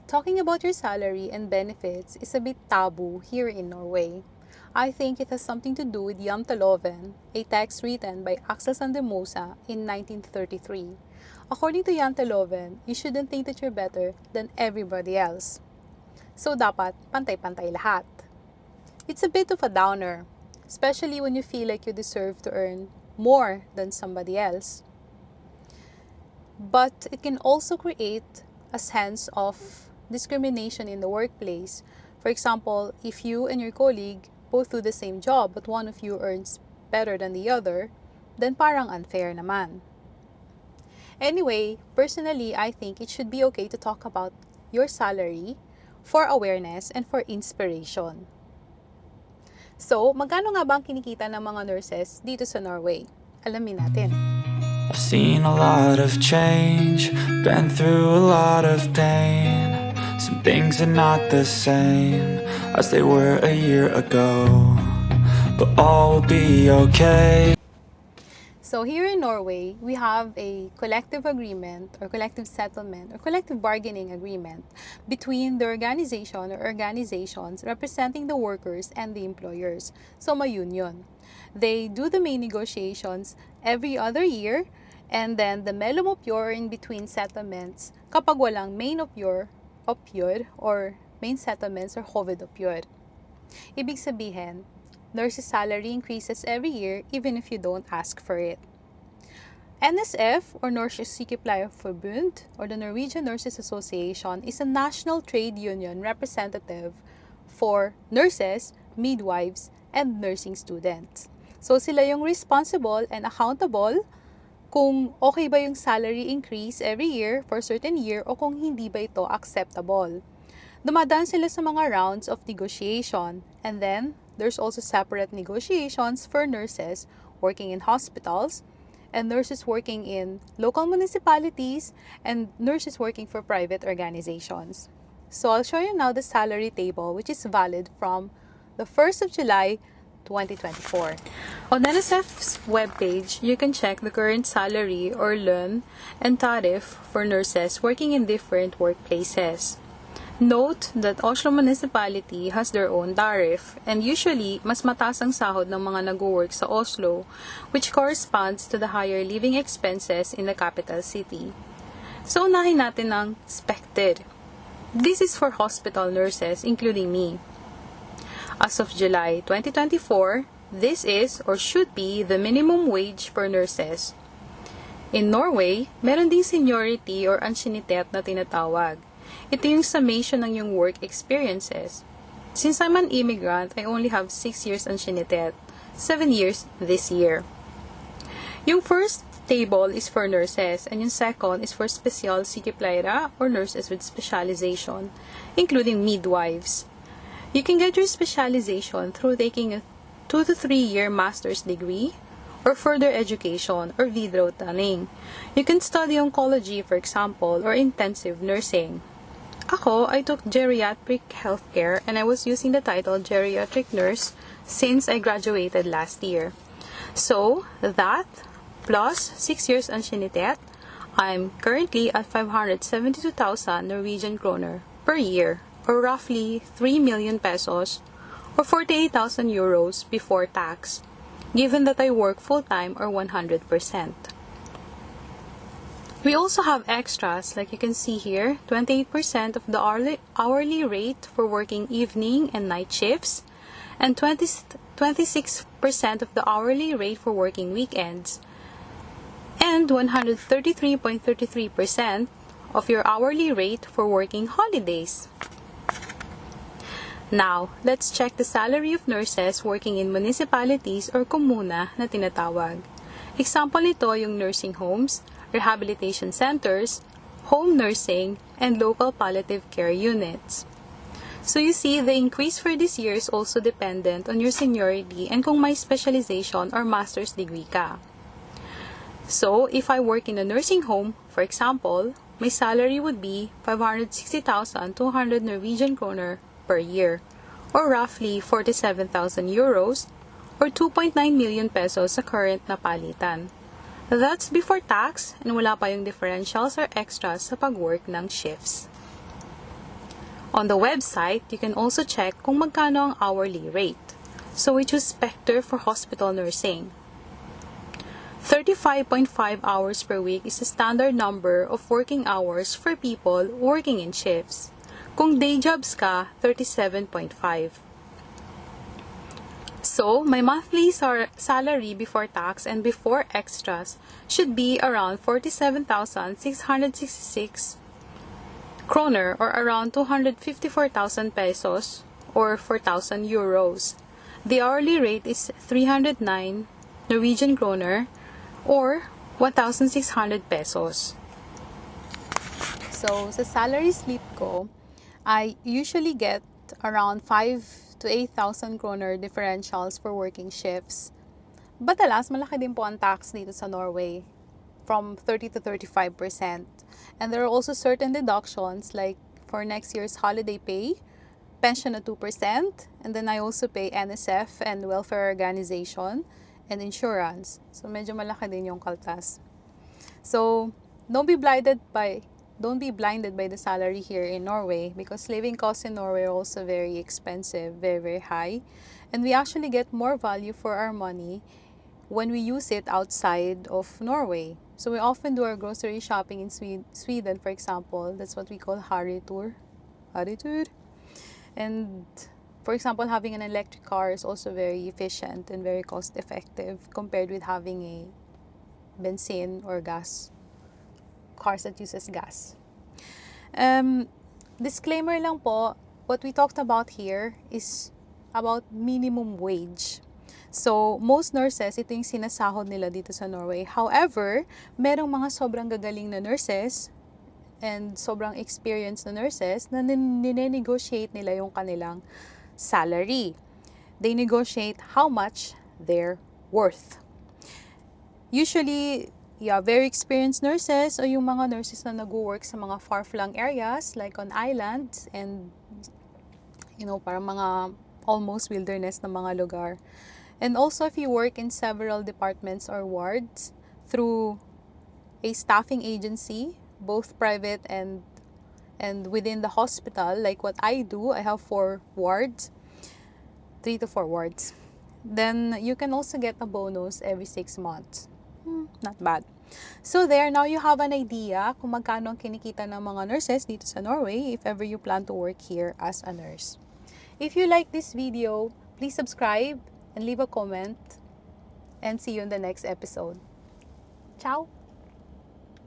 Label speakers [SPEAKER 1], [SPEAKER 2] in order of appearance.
[SPEAKER 1] Talking about your salary and benefits is a bit taboo here in Norway. I think it has something to do with Janteloven, a text written by Axel Sandemosa in 1933. According to Janteloven, you shouldn't think that you're better than everybody else. So dapat pantay-pantay lahat. It's a bit of a downer, especially when you feel like you deserve to earn more than somebody else. But it can also create a sense of discrimination in the workplace. For example, if you and your colleague both do the same job but one of you earns better than the other, then parang unfair naman. Anyway, personally, I think it should be okay to talk about your salary for awareness and for inspiration. So, magkano nga ba ang kinikita ng mga nurses dito sa Norway? Alamin natin.
[SPEAKER 2] I've seen a lot of change, been through a lot of pain. Some things are not the same as they were a year ago, but all will be okay.
[SPEAKER 1] So here in Norway, we have a collective agreement or collective settlement or collective bargaining agreement between the organization or organizations representing the workers and the employers. So may union. They do the main negotiations every other year, and then the mellum opyor in between settlements kapag walang main opyor or main settlements or hovedopyor. Ibig sabihin, nurses' salary increases every year even if you don't ask for it. NSF or Norges Sykepleierforbund or the Norwegian Nurses Association is a national trade union representative for nurses, midwives, and nursing students. So sila yung responsible and accountable kung okay ba yung salary increase every year for a certain year o kung hindi ba ito acceptable. Dumadaan sila sa mga rounds of negotiation, and then there's also separate negotiations for nurses working in hospitals and nurses working in local municipalities and nurses working for private organizations. So I'll show you now the salary table, which is valid from the 1st of July 2024. On NSF's webpage, you can check the current salary or loan and tariff for nurses working in different workplaces. Note that Oslo Municipality has their own tariff, and usually, mas mataas ang sahod ng mga nag-work sa Oslo, which corresponds to the higher living expenses in the capital city. So, unahin natin ang expected. This is for hospital nurses, including me. As of July 2024, this is or should be the minimum wage for nurses. In Norway, meron ding seniority or anciennitet na tinatawag. Ito yung summation ng yung work experiences. Since I'm an immigrant, I only have 6 years anciennitet, 7 years this year. Yung first table is for nurses, and yung second is for special sykepleiere or nurses with specialization, including midwives. You can get your specialization through taking a 2 to 3 year master's degree or further education or videreutdanning. You can study oncology, for example, or intensive nursing. Ako, I took geriatric healthcare and I was using the title geriatric nurse since I graduated last year. So, that plus 6 years anciennitet, I'm currently at 572,000 Norwegian kroner per year, or roughly 3 million pesos or 48,000 euros before tax, given that I work full-time or 100%. We also have extras, like you can see here, 28% of the hourly rate for working evening and night shifts, and 26% of the hourly rate for working weekends, and 133.33% of your hourly rate for working holidays. Now, let's check the salary of nurses working in municipalities or komuna na tinatawag. Example nito yung nursing homes, rehabilitation centers, home nursing, and local palliative care units. So you see, the increase for this year is also dependent on your seniority and kung may specialization or master's degree ka. So, if I work in a nursing home, for example, my salary would be 560,200 Norwegian kroner per year, or roughly 47,000 euros, or 2.9 million pesos sa current na palitan. That's before tax, and wala pa yung differentials or extras sa pag-work ng shifts. On the website, you can also check kung magkano ang hourly rate. So we choose Spectre for hospital nursing. 35.5 hours per week is the standard number of working hours for people working in shifts. Kung day jobs ka, 37.5. So, my monthly salary before tax and before extras should be around 47,666 kroner or around 254,000 pesos or 4,000 euros. The hourly rate is 309 Norwegian kroner or 1,600 pesos. So, sa salary slip ko, I usually get around 5 to 8,000 kroner differentials for working shifts. But alas, malaki din po ang tax dito sa Norway, from 30 to 35%. And there are also certain deductions like for next year's holiday pay, pension at 2%, and then I also pay NSF and welfare organization and insurance. So medyo malaki din yung kaltas. So don't be blinded by the salary here in Norway because living costs in Norway are also very expensive, very, very high. And we actually get more value for our money when we use it outside of Norway. So we often do our grocery shopping in Sweden, for example. That's what we call Harrytur. And for example, having an electric car is also very efficient and very cost effective compared with having a benzene or gas cars that uses gas. Disclaimer lang po, what we talked about here is about minimum wage. So, most nurses, ito yung sinasahod nila dito sa Norway. However, merong mga sobrang gagaling na nurses and sobrang experienced na nurses na nine-negotiate nila yung kanilang salary. They negotiate how much they're worth. Usually, very experienced nurses o yung mga nurses na nag-work sa mga far-flung areas like on islands and parang mga almost wilderness na mga lugar. And also if you work in several departments or wards through a staffing agency, both private and within the hospital, like what I do, I have 3 to 4 wards. Then you can also get a bonus every 6 months. Not bad. So now you have an idea kung magkano ang kinikita ng mga nurses dito sa Norway if ever you plan to work here as a nurse. If you like this video, please subscribe and leave a comment and see you in the next episode. Ciao!